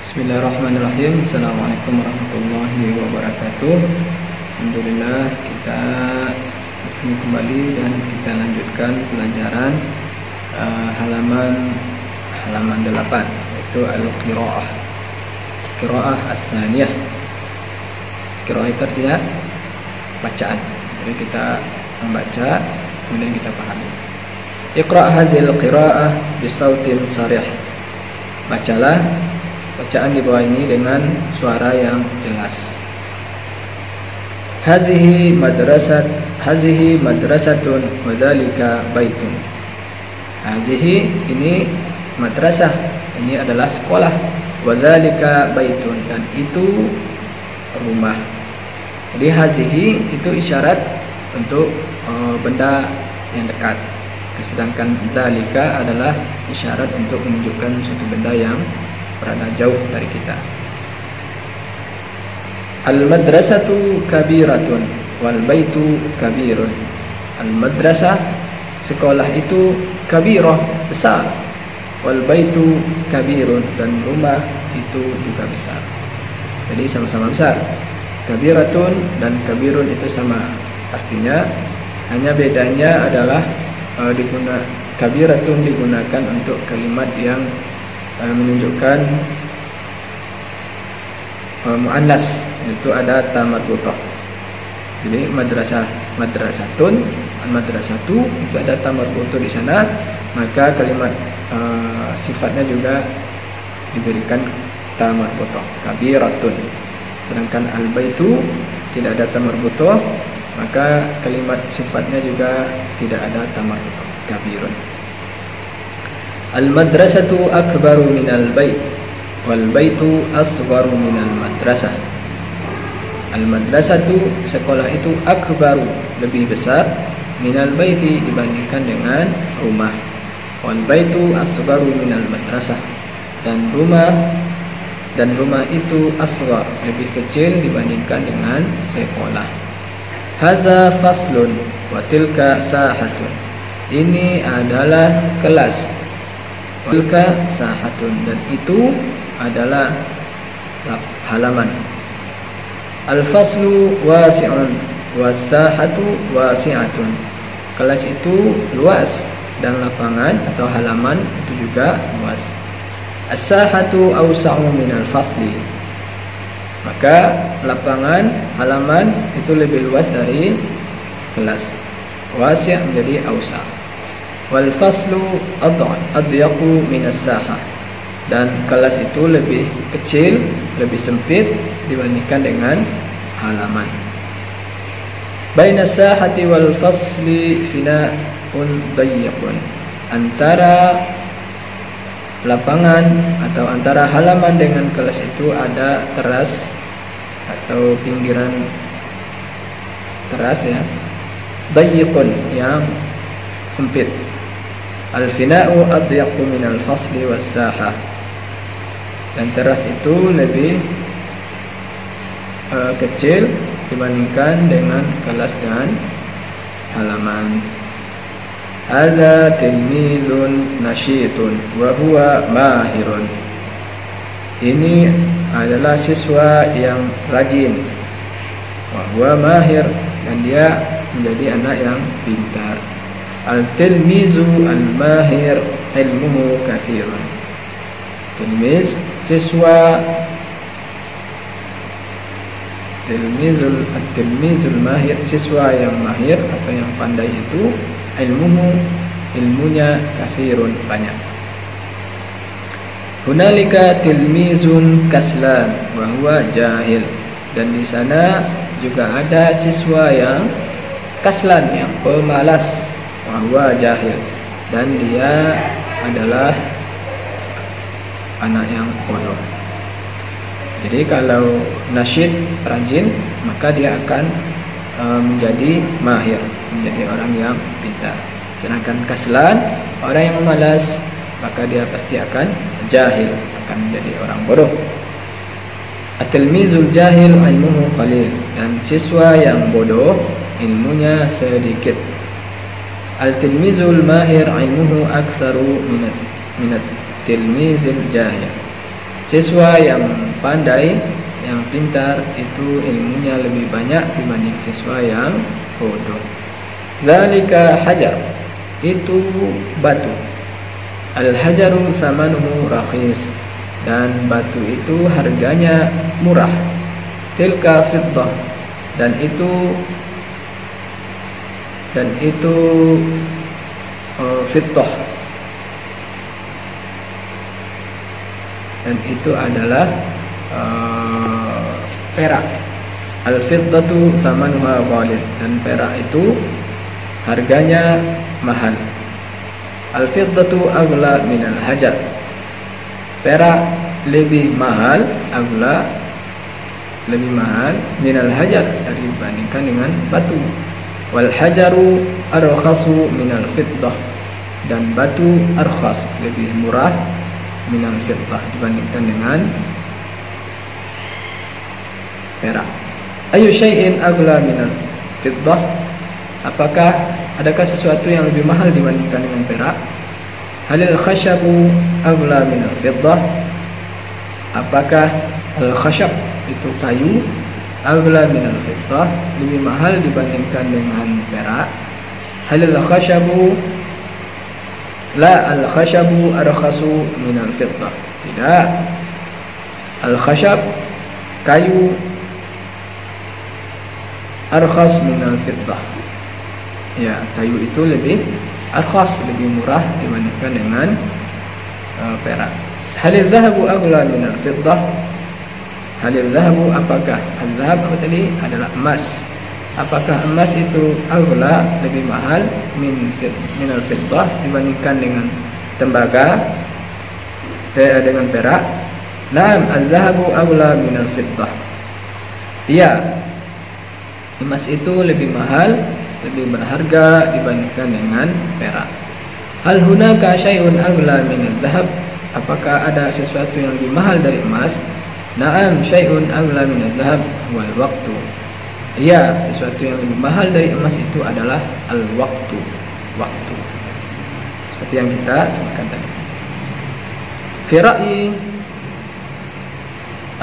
Bismillahirrahmanirrahim. Assalamualaikum warahmatullahi wabarakatuh. Alhamdulillah kita bertemu kembali dan kita lanjutkan pelajaran halaman 8, yaitu al-qiraah. Qiraah as-saniyah. Qiraah itu artinya bacaan. Jadi kita membaca kemudian kita pahami. Iqra' hazil qiraah bisautin sarih. Bacalah bacaan di bawah ini dengan suara yang jelas. Hazihi madrasatun wa dzalika baitun. Hazihi ini madrasah, ini adalah sekolah. Wa dzalika baitun, dan itu rumah. Jadi hazihi itu isyarat untuk benda yang dekat. Sedangkan dzalika adalah isyarat untuk menunjukkan suatu benda yang berada jauh dari kita. Al-madrasatu kabiratun wal baitu kabirun. Al-madrasah, sekolah itu kabirah, besar. Wal baitu kabirun, dan rumah itu juga besar. Jadi sama-sama besar. Kabiratun dan kabirun itu sama artinya, hanya bedanya adalah kabiratun digunakan untuk kalimat yang menunjukkan muannas, itu ada ta marbutah. Jadi madrasatun, madrasatu itu ada ta marbutah di sana, maka kalimat sifatnya juga diberikan ta marbutah, kabiratun. Sedangkan al-baitu tidak ada ta marbutah, maka kalimat sifatnya juga tidak ada ta marbutah, kabirun. Al-madrasatu akbaru minal bait wal baitu asgharu minal madrasah. Al-madrasatu, sekolah itu, akbaru, lebih besar, minal baiti, dibandingkan dengan rumah. Wal baitu asgharu minal madrasah, dan rumah itu asghar, lebih kecil dibandingkan dengan sekolah. Haza faslun wa tilka sahatun. Ini adalah kelas. Tilka sahatun, dan itu adalah halaman. Al-faslu wasi'un was-sahatu wasi'atun. Kelas itu luas dan lapangan atau halaman itu juga luas. As-sahatu awsa'u minal fasli. Maka lapangan, halaman itu lebih luas dari kelas. Wasi' menjadi awsa'. Wal faslu adyaqu minas sahah, dan kelas itu lebih kecil, lebih sempit dibandingkan dengan halaman. Bainas sahati wal fasli fina'un dayyaqun. Antara lapangan atau antara halaman dengan kelas itu ada teras atau pinggiran teras, ya. Dayyaqun, yang sempit. Al-fina'u adyaqu minal fasli was-sahah, dan teras itu lebih kecil dibandingkan dengan kelas dan halaman. Hadza tilmizun nasyitun wa huwa mahirun. Ini adalah siswa yang rajin, wa huwa mahir, dan dia menjadi anak yang pintar. Al-tilmizu al-mahir ilmuhu katsirun. Tilmiz, siswa. Tilmizul mahir, siswa yang mahir atau yang pandai itu, ilmuhu, ilmunya, katsirun, banyak. Hunalika tilmizun kaslan wa huwa jahil. Dan di sana juga ada siswa yang kaslan, yang pemalas, wa huwa jahil, dan dia adalah anak yang bodoh. Jadi kalau nasyid, rajin, maka dia akan menjadi mahir, menjadi orang yang pintar. Sedangkan kaslan, orang yang malas, maka dia pasti akan jahil, akan menjadi orang bodoh. At-tilmizul jahil ilmuhu qalil, dan siswa yang bodoh ilmunya sedikit. Al-tilmizul mahir ilmuhu aktsaru minat tilmizil jahil. Siswa yang pandai, yang pintar itu ilmunya lebih banyak dibanding siswa yang bodoh. Dzalika hajar, itu batu. Al-hajaru thamanuhu rakhis, dan batu itu harganya murah. Tilka fiddah, dan itu fiddah, dan itu adalah perak. Al-fiddatu thamanuha ghalid, dan perak itu harganya mahal. Al-fiddatu aghla minal hajar, perak lebih mahal, lebih mahal minal hajar, dibandingkan dengan batu. Wal hajaru arkhasu minal fiddah, dan batu arkhas, lebih murah minal fiddah, dibandingkan dengan perak. Ayu syai'in aghla minal fiddah, adakah sesuatu yang lebih mahal dibandingkan dengan perak? Halil khashabu aghla minal fiddah, apakah al-khashab itu kayu, aghla minal fiddah, lebih mahal dibandingkan dengan perak? Halil khashabu, la al-khashabu arkhasu minal fiddah, tidak, al-khashab kayu arkhas minal fiddah, ya, kayu itu lebih arkhas, lebih murah dibandingkan dengan perak. Halil dhahabu aghla minal fiddah, halil dhahabu, apakah al-dhahab tadi adalah emas, apakah emas itu aghla, lebih mahal minal fiddah, dibandingkan dengan tembaga, dengan perak? Naam, al-dhahabu aghla minal fiddah, iya, emas itu lebih mahal, lebih berharga dibandingkan dengan perak. Hal hunaka syai'un aghla minal dhahab, apakah ada sesuatu yang lebih mahal dari emas? Na'am, syai'un aghla minal dhahab wal waqtu, iya, sesuatu yang lebih mahal dari emas itu adalah al-waqtu, waktu, seperti yang kita sebutkan tadi. Fi ra'yi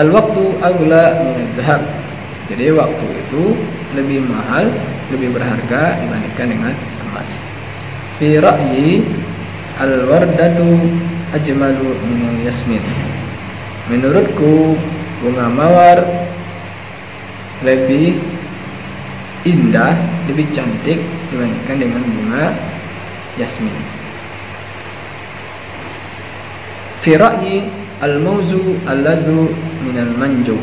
al-waqtu aghla minal dhahab, jadi waktu itu lebih mahal, lebih berharga dibandingkan dengan emas. Fi ra'yi al-wardatu ajmalu minal yasmin, menurutku bunga mawar lebih indah, lebih cantik dibandingkan dengan bunga yasmin. Fi ra'yi al-mawzu alladhu minal manju,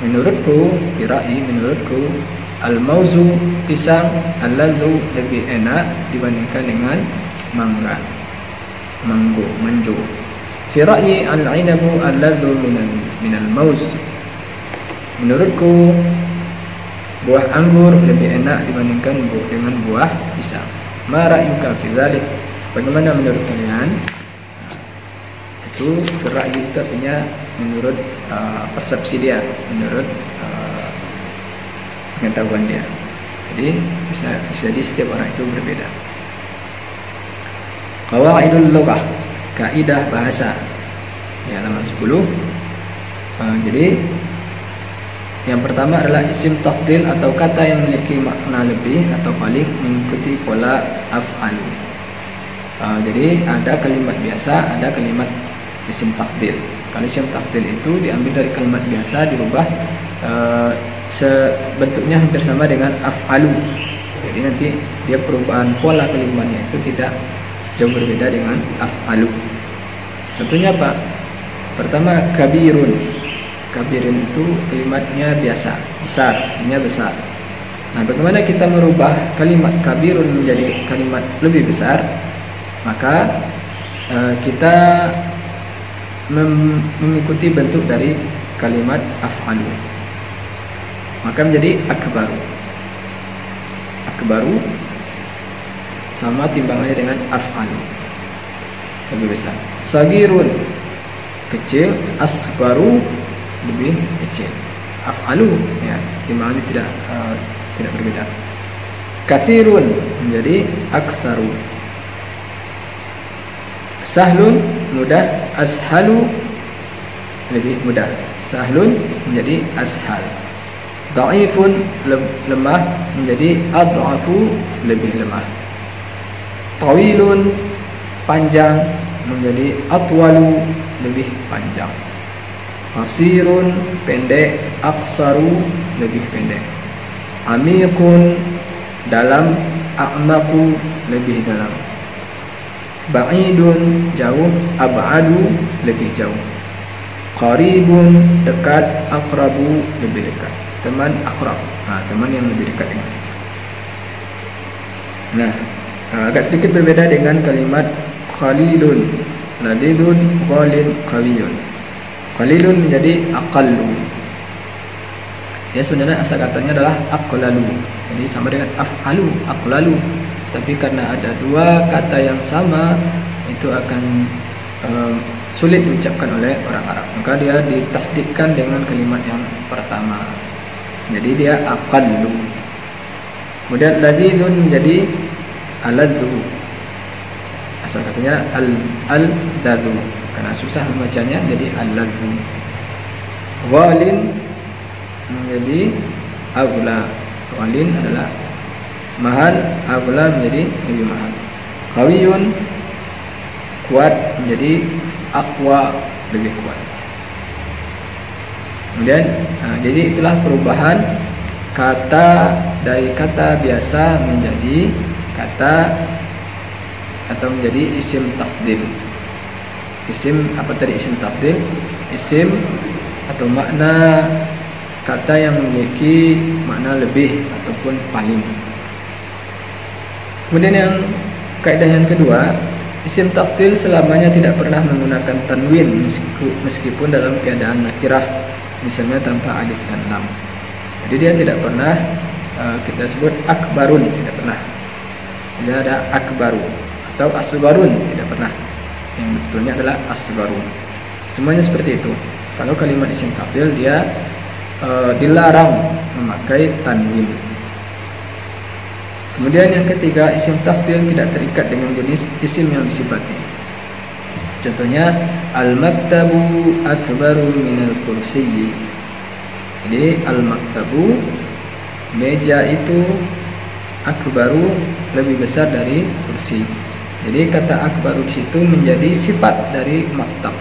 menurutku, fi ra'yi, menurutku, al-mawzu pisang, alladhu lebih enak dibandingkan dengan mangga, manju. Fi ra'yi al-'inabu alladhu minal mawz, menurutku buah anggur lebih enak dibandingkan dengan buah pisang. Ma ra'yuka fi dzalik, bagaimana menurut kalian? Itu fi ra'yi itu artinya menurut persepsi dia, menurut pengetahuan dia. Jadi bisa jadi setiap orang itu berbeda. Qawaidul lughah, kaidah bahasa, di halaman 10. Jadi yang pertama adalah isim tafdil atau kata yang memiliki makna lebih atau balik mengikuti pola af'al. Jadi ada kalimat biasa, ada kalimat isim tafdil. Kalau isim tafdil itu diambil dari kalimat biasa, dirubah bentuknya hampir sama dengan af'alu. Jadi nanti dia perubahan pola kalimatnya itu tidak jauh berbeda dengan af'alu. Contohnya apa? Pertama, kabirun. Kabirun itu kalimatnya biasa, besar, artinya besar. Nah, bagaimana kita merubah kalimat kabirun menjadi kalimat lebih besar? Maka kita mengikuti bentuk dari kalimat af'alu, maka menjadi akbaru. Akbaru sama timbangannya dengan af'alu, lebih besar. Sagirun kecil, asbaru lebih kecil. Af'alu ya, timbangannya tidak berbeda. Kasirun menjadi aksaru. Sahlun mudah, ashalu lebih mudah. Sahlun menjadi ashal. Dha'ifun lemah menjadi adhafu lebih lemah. Tawilun panjang menjadi atwalu lebih panjang. Qasirun pendek, aqsaru lebih pendek. Amikun dalam, a'maku lebih dalam. Ba'idun jauh, ab'adu lebih jauh. Qaribun dekat, aqrabu lebih dekat. Teman akrab, teman yang lebih dekat dengan. Nah, agak sedikit berbeda dengan kalimat khalilun, ladidun, ghalin, qawiyun. Khalilun menjadi aqallu. Ya, sebenarnya asal katanya adalah aqlalu. Jadi sama dengan af'alu, aqlalu. Tapi karena ada dua kata yang sama, itu akan sulit diucapkan oleh orang Arab. Maka dia ditasdidkan dengan kalimat yang pertama. Jadi dia aqallu. Kemudian ladidun menjadi aladhu. Asal katanya al-ladhu. Karena susah membacanya jadi al-ladhu. Ghalin menjadi aghla. Ghalin adalah mahal, aghla menjadi lebih mahal. Qawiyun kuat menjadi aqwa lebih kuat. Kemudian jadi itulah perubahan kata dari kata biasa menjadi kata atau menjadi isim tafdil. Isim apa tadi isim tafdil? Isim atau makna kata yang memiliki makna lebih ataupun paling. Kemudian yang kaidah yang kedua, isim tafdil selamanya tidak pernah menggunakan tanwin meskipun dalam keadaan nakirah, misalnya tanpa alif dan lam. Jadi dia tidak pernah kita sebut akbarun, tidak pernah. Tidak ada akbaru atau asgarun, tidak pernah. Yang betulnya adalah asgarun. Semuanya seperti itu. Kalau kalimat isim tafdil dia dilarang memakai tanwin. Kemudian yang ketiga, isim tafdil tidak terikat dengan jenis isim yang disifati. Contohnya al-maktabu akbaru minal kursiyyi. Jadi al-maktabu meja itu akbaru lebih besar dari kursi. Jadi kata akbaru di situ menjadi sifat dari maktab.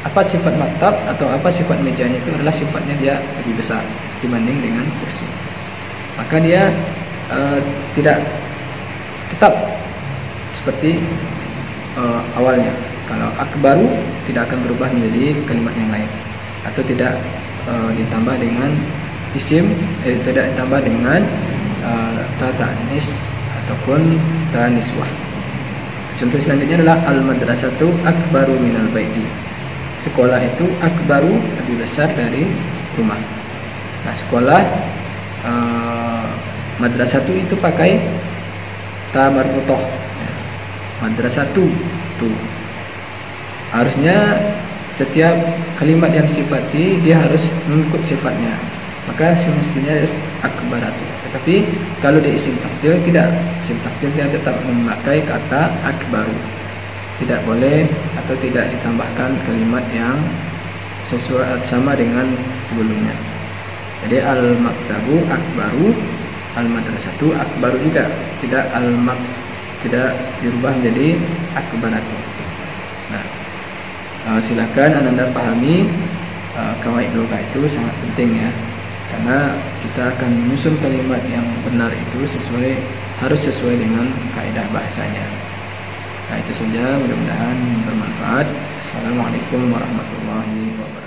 Apa sifat maktab atau apa sifat mejanya itu adalah sifatnya dia lebih besar dibanding dengan kursi. Maka dia tidak tetap seperti awalnya. Kalau akbaru tidak akan berubah menjadi kalimat yang lain atau tidak ditambah dengan isim, tidak ditambah dengan ta ta'nis ataupun ta niswah. Contoh selanjutnya adalah al-madrasatu akbaru minal baiti. Sekolah itu akbaru lebih besar dari rumah. Nah, sekolah madrasatu itu pakai ta marbutoh. Madrasatu tu. Harusnya setiap kalimat yang sifati dia harus mengikut sifatnya. Maka semestinya harus akbaratu. Tetapi kalau di isim tafdil tidak. Isim tafdil dia tetap memakai kata akbaru. Tidak boleh atau tidak ditambahkan kalimat yang sesuai sama dengan sebelumnya. Jadi al-maktabu akbaru, al-madrasatu akbaru juga. Tidak dirubah menjadi akbaratu. Nah, silakan Anda pahami kawaid logah itu sangat penting ya. Karena kita akan menyusun kalimat yang benar itu harus sesuai dengan kaidah bahasanya. Nah, itu saja, mudah-mudahan bermanfaat. Assalamualaikum warahmatullahi wabarakatuh.